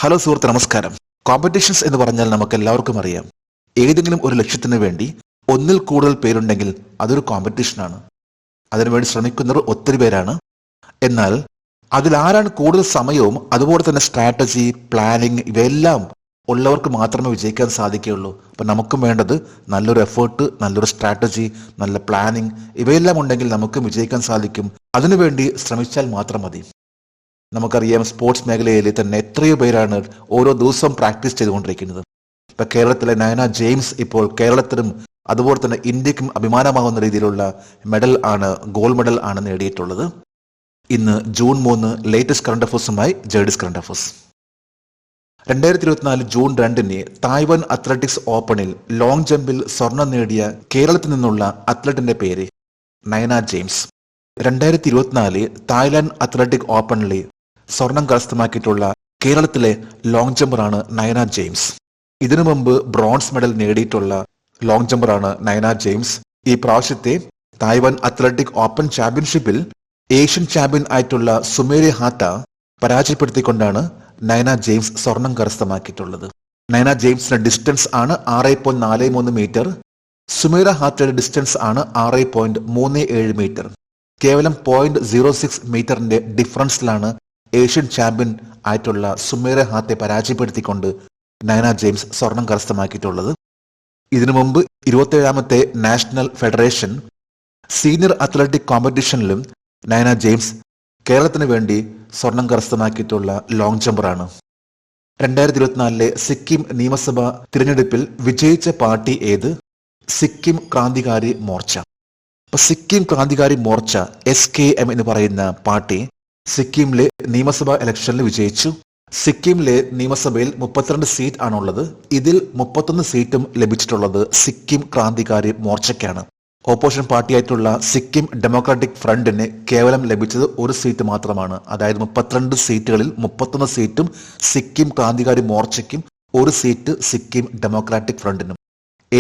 Hello സുഹൃത്ത്, നമസ്കാരം. Competitions എന്ന് പറഞ്ഞാൽ നമുക്ക് എല്ലാവർക്കും അറിയാം. ഏതെങ്കിലും ഒരു ലക്ഷ്യത്തിന് വേണ്ടി ഒന്നിൽ കൂടുതൽ പേരുണ്ടെങ്കിൽ അതൊരു കോമ്പറ്റീഷനാണ്. അതിനുവേണ്ടി ശ്രമിക്കുന്നവർ ഒത്തിരി പേരാണ്. എന്നാൽ അതിലാരാണ് കൂടുതൽ സമയവും അതുപോലെ തന്നെ സ്ട്രാറ്റജി, പ്ലാനിങ് ഇവയെല്ലാം ഉള്ളവർക്ക് മാത്രമേ വിജയിക്കാൻ സാധിക്കുകയുള്ളൂ. അപ്പം നമുക്കും വേണ്ടത് നല്ലൊരു എഫേർട്ട്, നല്ലൊരു സ്ട്രാറ്റജി, നല്ല പ്ലാനിങ് ഇവയെല്ലാം ഉണ്ടെങ്കിൽ നമുക്കും വിജയിക്കാൻ സാധിക്കും. അതിനുവേണ്ടി ശ്രമിച്ചാൽ മാത്രം മതി. നമുക്കറിയാം, സ്പോർട്സ് മേഖലയിൽ തന്നെ എത്രയോ പേരാണ് ഓരോ ദിവസവും പ്രാക്ടീസ് ചെയ്തുകൊണ്ടിരിക്കുന്നത്. ഇപ്പൊ കേരളത്തിലെ നയന ജെയിംസ് ഇപ്പോൾ കേരളത്തിനും അതുപോലെ തന്നെ ഇന്ത്യക്കും അഭിമാനമാകുന്ന രീതിയിലുള്ള ഗോൾഡ് മെഡൽ ആണ് നേടിയിട്ടുള്ളത്. ഇന്ന് ജൂൺ 3 ലേറ്റസ്റ്റ് കറണ്ട് അഫേഴ്സുമായി ജേഡിസ് current affairs. 2024 June 2 Taiwan athletics ഓപ്പണിൽ ലോങ് ജമ്പിൽ സ്വർണം നേടിയ കേരളത്തിൽ നിന്നുള്ള അത്ലറ്റിന്റെ പേര് നയന ജെയിംസ്. 2024 തായ്ലാന്റ് അത്ലറ്റിക് ഓപ്പണിലെ സ്വർണം കരസ്ഥമാക്കിയിട്ടുള്ള കേരളത്തിലെ ലോങ് ജമ്പറാണ് നയന ജെയിംസ്. ഇതിനു മുമ്പ് ബ്രോൺസ് മെഡൽ നേടിയിട്ടുള്ള ലോങ് ജമ്പറാണ് നയന ജെയിംസ്. ഈ പ്രാവശ്യത്തെ തായ്വാൻ അത്ലറ്റിക് ഓപ്പൺ ചാമ്പ്യൻഷിപ്പിൽ ഏഷ്യൻ ചാമ്പ്യൻ ആയിട്ടുള്ള സുമേര ഹാത്ത പരാജയപ്പെടുത്തിക്കൊണ്ടാണ് നയന ജെയിംസ് സ്വർണം കരസ്ഥമാക്കിയിട്ടുള്ളത്. നയന ജെയിംസിന്റെ ഡിസ്റ്റൻസ് ആണ് 6.43 മീറ്റർ. സുമേര ഹാത്തയുടെ ഡിസ്റ്റൻസ് ആണ് 6.37 മീറ്റർ. കേവലം 0.06 മീറ്ററിന്റെ ഡിഫറൻസിലാണ് ഏഷ്യൻ ചാമ്പ്യൻ ആയിട്ടുള്ള സുമേര ഹാത്തെ പരാജയപ്പെടുത്തിക്കൊണ്ട് നയന ജെയിംസ് സ്വർണം കരസ്ഥമാക്കിയിട്ടുള്ളത്. ഇതിനു മുമ്പ് 27ാമത്തെ നാഷണൽ ഫെഡറേഷൻ സീനിയർ അത്ലറ്റിക് കോമ്പറ്റീഷനിലും നയന ജെയിംസ് കേരളത്തിന് വേണ്ടി സ്വർണം കരസ്ഥമാക്കിയിട്ടുള്ള ലോങ് ജമ്പറാണ്. 2024 സിക്കിം നിയമസഭാ തിരഞ്ഞെടുപ്പിൽ വിജയിച്ച പാർട്ടി ഏത്? സിക്കിം ക്രാന്തികാരി മോർച്ച. അപ്പൊ സിക്കിം ക്രാന്തികാരി മോർച്ച SKM എന്ന് പറയുന്ന പാർട്ടി സിക്കിമിലെ നിയമസഭാ ഇലക്ഷനിൽ വിജയിച്ചു. സിക്കിമിലെ നിയമസഭയിൽ 32 സീറ്റ് ആണുള്ളത്. ഇതിൽ 31 സീറ്റും ലഭിച്ചിട്ടുള്ളത് സിക്കിം ക്രാന്തികാരി മോർച്ചയ്ക്കാണ്. ഓപ്പോസിഷൻ പാർട്ടിയായിട്ടുള്ള സിക്കിം ഡെമോക്രാറ്റിക് ഫ്രണ്ടിന് കേവലം ലഭിച്ചത് ഒരു സീറ്റ് മാത്രമാണ്. അതായത് 32 സീറ്റുകളിൽ 31 സീറ്റും സിക്കിം ക്രാന്തികാരി മോർച്ചയ്ക്കും, ഒരു സീറ്റ് സിക്കിം ഡെമോക്രാറ്റിക് ഫ്രണ്ടിനും.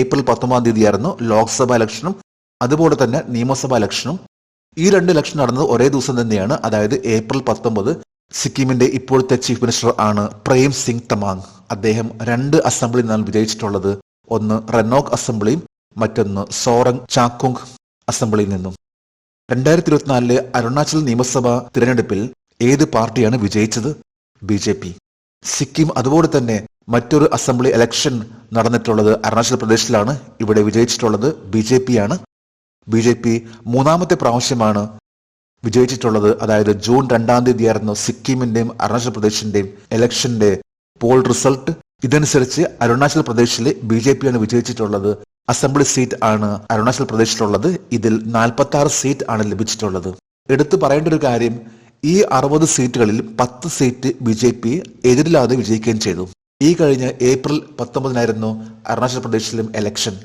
ഏപ്രിൽ 19 ലോക്സഭാ ഇലക്ഷനും അതുപോലെ തന്നെ നിയമസഭാ ഇലക്ഷനും. ഈ 2 ഇലക്ഷൻ നടന്നത് ഒരേ ദിവസം തന്നെയാണ്. അതായത് ഏപ്രിൽ 19 സിക്കിമിന്റെ ഇപ്പോഴത്തെ ചീഫ് മിനിസ്റ്റർ ആണ് പ്രേം സിംഗ് തമാങ്. അദ്ദേഹം 2 അസംബ്ലിയിൽ നിന്നാണ് വിജയിച്ചിട്ടുള്ളത്. ഒന്ന് റെനോക് അസംബ്ലിയും മറ്റൊന്ന് സോറങ് ചാക്കുങ് അസംബ്ലിയിൽ നിന്നും. 2024 അരുണാചൽ നിയമസഭാ തിരഞ്ഞെടുപ്പിൽ ഏത് പാർട്ടിയാണ് വിജയിച്ചത്? BJP. സിക്കിം അതുപോലെ തന്നെ മറ്റൊരു അസംബ്ലി ഇലക്ഷൻ നടന്നിട്ടുള്ളത് അരുണാചൽ പ്രദേശിലാണ്. ഇവിടെ വിജയിച്ചിട്ടുള്ളത് BJP ആണ്. BJP 3ാമത്തെ പ്രാവശ്യമാണ് വിജയിച്ചിട്ടുള്ളത്. അതായത് ജൂൺ 2 സിക്കിമിന്റെയും അരുണാചൽ പ്രദേശിന്റെയും ഇലക്ഷന്റെ പോൾ റിസൾട്ട്. ഇതനുസരിച്ച് അരുണാചൽ പ്രദേശിലെ BJP ആണ് വിജയിച്ചിട്ടുള്ളത്. അസംബ്ലി സീറ്റ് ആണ് അരുണാചൽ പ്രദേശിലുള്ളത്. ഇതിൽ 46 സീറ്റ് ആണ് ലഭിച്ചിട്ടുള്ളത്. എടുത്തു പറയേണ്ട ഒരു കാര്യം, ഈ 60 സീറ്റുകളിൽ 10 സീറ്റ് BJP എതിരില്ലാതെ വിജയിക്കുകയും ചെയ്തു. ഈ കഴിഞ്ഞ ഏപ്രിൽ 19 അരുണാചൽ പ്രദേശിലും ഇലക്ഷൻ.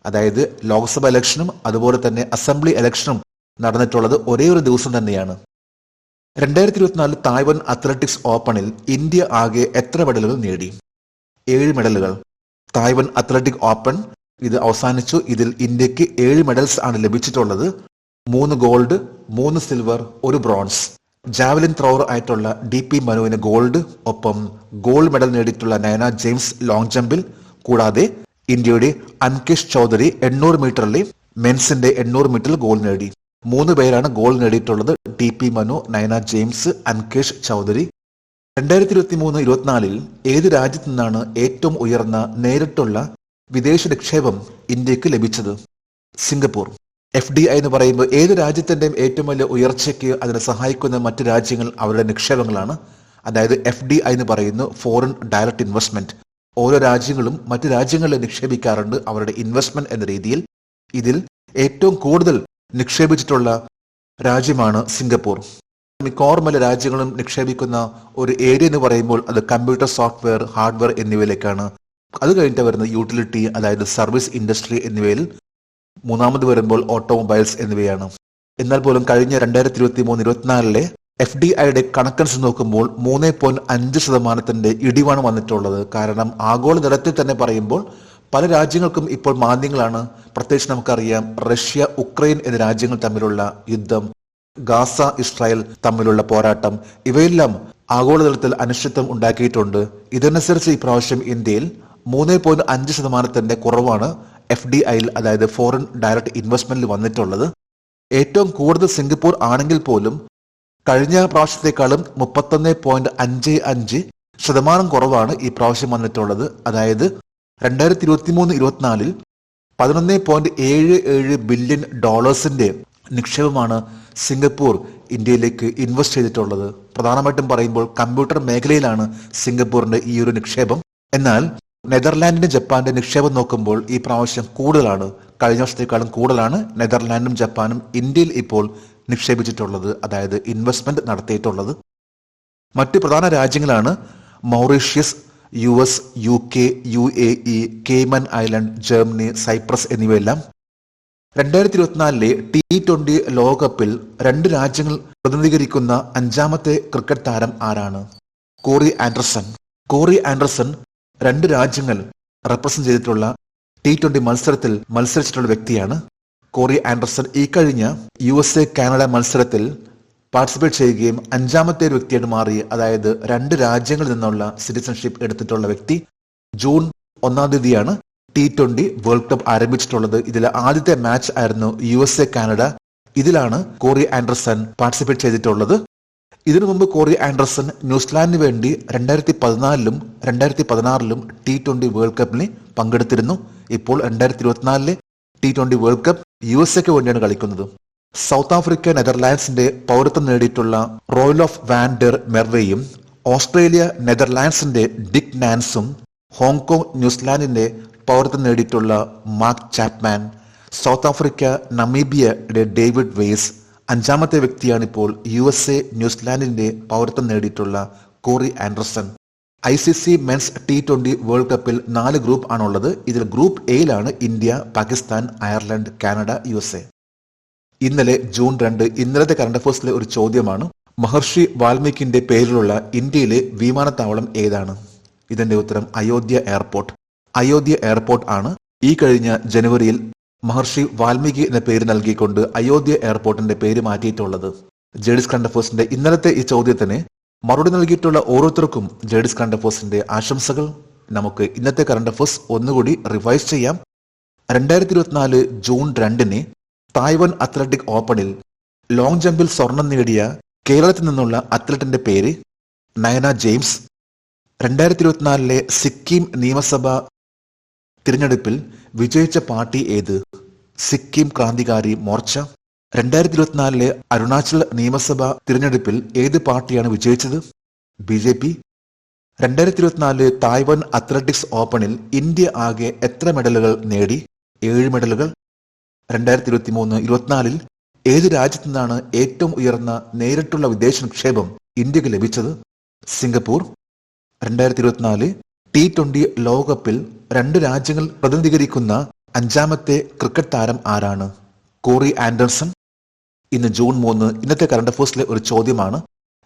അതായത് ലോക്സഭ ഇലക്ഷനും അതുപോലെ തന്നെ അസംബ്ലി ഇലക്ഷനും നടന്നിട്ടുള്ളത് ഒരേ ഒരു ദിവസം തന്നെയാണ്. 2024 തായ്വാൻ അത്ലറ്റിക്സ് ഓപ്പണിൽ ഇന്ത്യ ആകെ എത്ര മെഡലുകൾ നേടി? 7 മെഡലുകൾ. തായ്വാൻ അത്ലറ്റിക് ഓപ്പൺ ഇത് അവസാനിച്ചു. ഇതിൽ ഇന്ത്യക്ക് 7 മെഡൽസ് ആണ് ലഭിച്ചിട്ടുള്ളത്. 3 gold, 3 silver, 1 bronze. Javelin thrower ആയിട്ടുള്ള DP മനുവിന് ഗോൾഡ്, ഒപ്പം ഗോൾഡ് മെഡൽ നേടിയിട്ടുള്ള നയന ജെയിംസ് ലോങ് ജമ്പിൽ. കൂടാതെ ഇന്ത്യയുടെ അൻകേഷ് ചൗധരി 800 മീറ്ററിലെ മെൻസിന്റെ 800 മീറ്ററിൽ ഗോൾഡ് നേടി. 3 പേരാണ് ഗോൾഡ് നേടിയിട്ടുള്ളത്: DP മനു, നയന ജെയിംസ്, അൻകേഷ് ചൗധരി. 2023-24 ഏത് രാജ്യത്തു നിന്നാണ് ഏറ്റവും ഉയർന്ന നേരിട്ടുള്ള വിദേശ നിക്ഷേപം ഇന്ത്യക്ക് ലഭിച്ചത്? സിംഗപ്പൂർ. FDI എന്ന് പറയുമ്പോൾ ഏത് രാജ്യത്തിന്റെയും ഏറ്റവും വലിയ ഉയർച്ചയ്ക്ക് അതിനെ സഹായിക്കുന്ന മറ്റു രാജ്യങ്ങൾ അവരുടെ നിക്ഷേപങ്ങളാണ്. അതായത് FDI എന്ന് പറയുന്നു ഫോറിൻ ഡയറക്റ്റ് ഇൻവെസ്റ്റ്മെന്റ്. ഓരോ രാജ്യങ്ങളും മറ്റു രാജ്യങ്ങളിൽ നിക്ഷേപിക്കാറുണ്ട് അവരുടെ ഇൻവെസ്റ്റ്മെന്റ് എന്ന രീതിയിൽ. ഇതിൽ ഏറ്റവും കൂടുതൽ നിക്ഷേപിച്ചിട്ടുള്ള രാജ്യമാണ് സിംഗപ്പൂർ. മിക്കവാറും പല രാജ്യങ്ങളും നിക്ഷേപിക്കുന്ന ഒരു ഏരിയ എന്ന് പറയുമ്പോൾ അത് കമ്പ്യൂട്ടർ, സോഫ്റ്റ്വെയർ, ഹാർഡ്വെയർ എന്നിവയിലേക്കാണ്. അത് കഴിഞ്ഞിട്ട് വരുന്ന യൂട്ടിലിറ്റി, അതായത് സർവീസ് ഇൻഡസ്ട്രി എന്നിവയിൽ. 3ാമത് വരുമ്പോൾ ഓട്ടോമൊബൈൽസ് എന്നിവയാണ്. എന്നാൽ പോലും കഴിഞ്ഞ 2023-24 FDIയുടെ കണക്കനുസരിച്ച് നോക്കുമ്പോൾ 3.5% ഇടിവാണ് വന്നിട്ടുള്ളത്. കാരണം ആഗോളതലത്തിൽ തന്നെ പറയുമ്പോൾ പല രാജ്യങ്ങൾക്കും ഇപ്പോൾ മാന്ദ്യങ്ങളാണ്. പ്രത്യേകിച്ച് നമുക്കറിയാം, റഷ്യ, ഉക്രൈൻ എന്നീ രാജ്യങ്ങൾ തമ്മിലുള്ള യുദ്ധം, ഗാസ, ഇസ്രായേൽ തമ്മിലുള്ള പോരാട്ടം, ഇവയെല്ലാം ആഗോളതലത്തിൽ അനിശ്ചിതത്വം ഉണ്ടാക്കിയിട്ടുണ്ട്. ഇതനുസരിച്ച് ഇപ്രാവശ്യം ഇന്ത്യയിൽ 3.5% കുറവാണ് FDIയിൽ, അതായത് ഫോറിൻ ഡയറക്ട് ഇൻവെസ്റ്റ്മെന്റിൽ വന്നിട്ടുള്ളത്. ഏറ്റവും കൂടുതൽ സിംഗപ്പൂർ ആണെങ്കിൽ പോലും കഴിഞ്ഞ പ്രാവശ്യത്തെക്കാളും 31.55% കുറവാണ് ഈ പ്രാവശ്യം വന്നിട്ടുള്ളത്. അതായത് 2023-24 $11.77 ബില്യൺ നിക്ഷേപമാണ് സിംഗപ്പൂർ ഇന്ത്യയിലേക്ക് ഇൻവെസ്റ്റ് ചെയ്തിട്ടുള്ളത്. പ്രധാനമായിട്ടും പറയുമ്പോൾ കമ്പ്യൂട്ടർ മേഖലയിലാണ് സിംഗപ്പൂരിന്റെ ഈ ഒരു നിക്ഷേപം. എന്നാൽ നെതർലാൻഡിന്റെ ജപ്പാന്റെ നിക്ഷേപം നോക്കുമ്പോൾ ഈ പ്രാവശ്യം കൂടുതലാണ്, കഴിഞ്ഞ വർഷത്തേക്കാളും കൂടുതലാണ് നെതർലാൻഡും ജപ്പാനും ഇന്ത്യയിൽ ഇപ്പോൾ നിക്ഷേപിച്ചിട്ടുള്ളത്, അതായത് ഇൻവെസ്റ്റ്മെന്റ് നടത്തിയിട്ടുള്ളത്. മറ്റ് പ്രധാന രാജ്യങ്ങളാണ് Mauritius, US, UK, UAE, Cayman Island, Germany, Cyprus എന്നിവയെല്ലാം. 2024 T20 ലോകകപ്പിൽ 2 രാജ്യങ്ങൾ പ്രതിനിധീകരിക്കുന്ന 5ാമത്തെ ക്രിക്കറ്റ് താരം ആരാണ്? Quarry Anderson. കോറി ആൻഡർസൺ 2 രാജ്യങ്ങൾ റെപ്രസെന്റ് ചെയ്തിട്ടുള്ള T20 മത്സരത്തിൽ മത്സരിച്ചിട്ടുള്ള വ്യക്തിയാണ്. കോറി ആൻഡർസൺ ഈ കഴിഞ്ഞ USA കാനഡ മത്സരത്തിൽ പാർട്ടിസിപ്പേറ്റ് ചെയ്യുകയും 5ാമത്തെ വ്യക്തിയായിട്ട് മാറി, അതായത് 2 രാജ്യങ്ങളിൽ നിന്നുള്ള സിറ്റിസൺഷിപ്പ് എടുത്തിട്ടുള്ള വ്യക്തി. ജൂൺ 1 T20 വേൾഡ് കപ്പ് ആരംഭിച്ചിട്ടുള്ളത്. ഇതിലെ ആദ്യത്തെ മാച്ച് ആയിരുന്നു USA കാനഡ. ഇതിലാണ് കോറി ആൻഡർസൺ പാർട്ടിസിപ്പേറ്റ് ചെയ്തിട്ടുള്ളത്. ഇതിനു മുമ്പ് കോറി ആൻഡർസൺ ന്യൂസിലാൻഡിന് വേണ്ടി 2014-ലും 2016-ലും T20 വേൾഡ് കപ്പിന് പങ്കെടുത്തിരുന്നു. ഇപ്പോൾ 2024 T20 വേൾഡ് കപ്പ് USA വേണ്ടിയാണ് കളിക്കുന്നത്. സൗത്ത് ആഫ്രിക്ക നെതർലാൻഡ്സിന്റെ പൗരത്വം നേടിയിട്ടുള്ള റോയൽ ഓഫ് വാൻ ഡെർ മെർവെയും, ഓസ്ട്രേലിയ നെതർലാൻഡ്സിന്റെ ഡിക് നാൻസും, ഹോങ്കോങ് ന്യൂസിലാൻഡിന്റെ പൗരത്വം നേടിയിട്ടുള്ള മാർക്ക് ചാപ്മാൻ, സൗത്ത് ആഫ്രിക്ക നമീബിയയുടെ ഡേവിഡ് വെയ്സ്, 5ാമത്തെ വ്യക്തിയാണ് ഇപ്പോൾ USA ന്യൂസിലാൻഡിന്റെ പൗരത്വം നേടിയിട്ടുള്ള Corey Anderson. ICC men's T20 world കപ്പിൽ 4 ഗ്രൂപ്പ് ആണുള്ളത്. ഇതിൽ ഗ്രൂപ്പ് എയിലാണ് India, Pakistan, Ireland, Canada, USA. ഇന്നലെ ജൂൺ 2 ഇന്നലത്തെ കറണ്ട് അഫയേഴ്സിലെ ഒരു ചോദ്യമാണ്: മഹർഷി വാൽമീകിന്റെ പേരിലുള്ള ഇന്ത്യയിലെ വിമാനത്താവളം ഏതാണ്? ഇതിന്റെ ഉത്തരം അയോധ്യ എയർപോർട്ട്. അയോധ്യ എയർപോർട്ട് ആണ് ഈ കഴിഞ്ഞ ജനുവരിയിൽ മഹർഷി വാൽമീകി എന്ന പേര് നൽകിക്കൊണ്ട് അയോധ്യ എയർപോർട്ടിന്റെ പേര് മാറ്റിയിട്ടുള്ളത്. ജെഡിസ് കറണ്ട് അഫയേഴ്സിന്റെ ഇന്നലത്തെ ഈ ചോദ്യത്തിന് മറുപടി നൽകിയിട്ടുള്ള ഓരോരുത്തർക്കും ജെഡിസ് കറണ്ട് അഫയേഴ്സിന്റെ ആശംസകൾ. നമുക്ക് ഇന്നത്തെ കറണ്ട് അഫയേഴ്സ് ഒന്നുകൂടി റിവൈസ് ചെയ്യാം. 2024 ജൂൺ 2 തായ്വാൻ അത്ലറ്റിക് ഓപ്പണിൽ ലോങ് ജമ്പിൽ സ്വർണം നേടിയ കേരളത്തിൽ നിന്നുള്ള അത്ലറ്റിന്റെ പേര് നയന ജെയിംസ്. 2024 സിക്കിം നിയമസഭാ തിരഞ്ഞെടുപ്പിൽ വിജയിച്ച പാർട്ടി ഏത്? സിക്കിം ക്രാന്തികാരി മോർച്ച. 2024 അരുണാചൽ നിയമസഭാ തിരഞ്ഞെടുപ്പിൽ ഏത് പാർട്ടിയാണ് വിജയിച്ചത്? BJP. 2024 തായ്വാൻ അത്ലറ്റിക്സ് ഓപ്പണിൽ ഇന്ത്യ ആകെ എത്ര മെഡലുകൾ നേടി? 7 മെഡലുകൾ. 2023-24 ഏത് രാജ്യത്തു നിന്നാണ് ഏറ്റവും ഉയർന്ന നേരിട്ടുള്ള വിദേശ നിക്ഷേപം ഇന്ത്യക്ക് ലഭിച്ചത്? സിംഗപ്പൂർ. 2024 T20 ലോകകപ്പിൽ 2 രാജ്യങ്ങൾ പ്രതിനിധീകരിക്കുന്ന 5ാമത്തെ ക്രിക്കറ്റ് താരം ആരാണ്? Quarry Anderson. ഇന്ന് ജൂൺ 3 ഇന്നത്തെ കറണ്ട് അഫയേഴ്സിലെ ഒരു ചോദ്യമാണ്: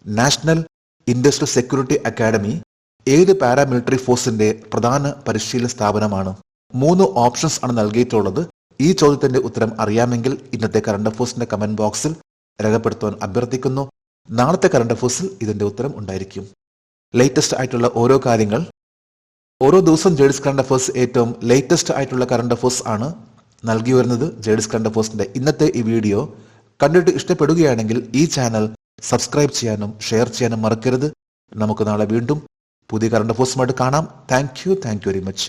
നാഷണൽ ഇൻഡസ്ട്രിയൽ സെക്യൂരിറ്റി അക്കാദമി ഏത് പാരാമിലിറ്ററി ഫോഴ്സിന്റെ പ്രധാന പരിശീലന സ്ഥാപനമാണ്? 3 ഓപ്ഷൻസ് ആണ് നൽകിയിട്ടുള്ളത്. ഈ ചോദ്യത്തിന്റെ ഉത്തരം അറിയാമെങ്കിൽ ഇന്നത്തെ കറണ്ട് അഫയേഴ്സിന്റെ കമന്റ് ബോക്സിൽ രേഖപ്പെടുത്തുവാൻ അഭ്യർത്ഥിക്കുന്നു. നാളത്തെ കറണ്ട് അഫയേഴ്സിൽ ഇതിന്റെ ഉത്തരം ഉണ്ടായിരിക്കും. ലേറ്റസ്റ്റ് ആയിട്ടുള്ള ഓരോ കാര്യങ്ങൾ ഓരോ ദിവസം ജെഡിസ് കറണ്ട് അഫയേഴ്സ് ഏറ്റവും ലേറ്റസ്റ്റ് ആയിട്ടുള്ള കറണ്ട് അഫയേഴ്സ് ആണ് നൽകി വരുന്നത്. ജെഡിസ് കറണ്ട് അഫയേഴ്സിന്റെ ഇന്നത്തെ ഈ വീഡിയോ കണ്ടിട്ട് ഇഷ്ടപ്പെടുകയാണെങ്കിൽ ഈ ചാനൽ സബ്സ്ക്രൈബ് ചെയ്യാനും ഷെയർ ചെയ്യാനും മറക്കരുത്. നമുക്ക് നാളെ വീണ്ടും പുതിയ കറണ്ട് അഫയേഴ്സുമായിട്ട് കാണാം. Thank you very much.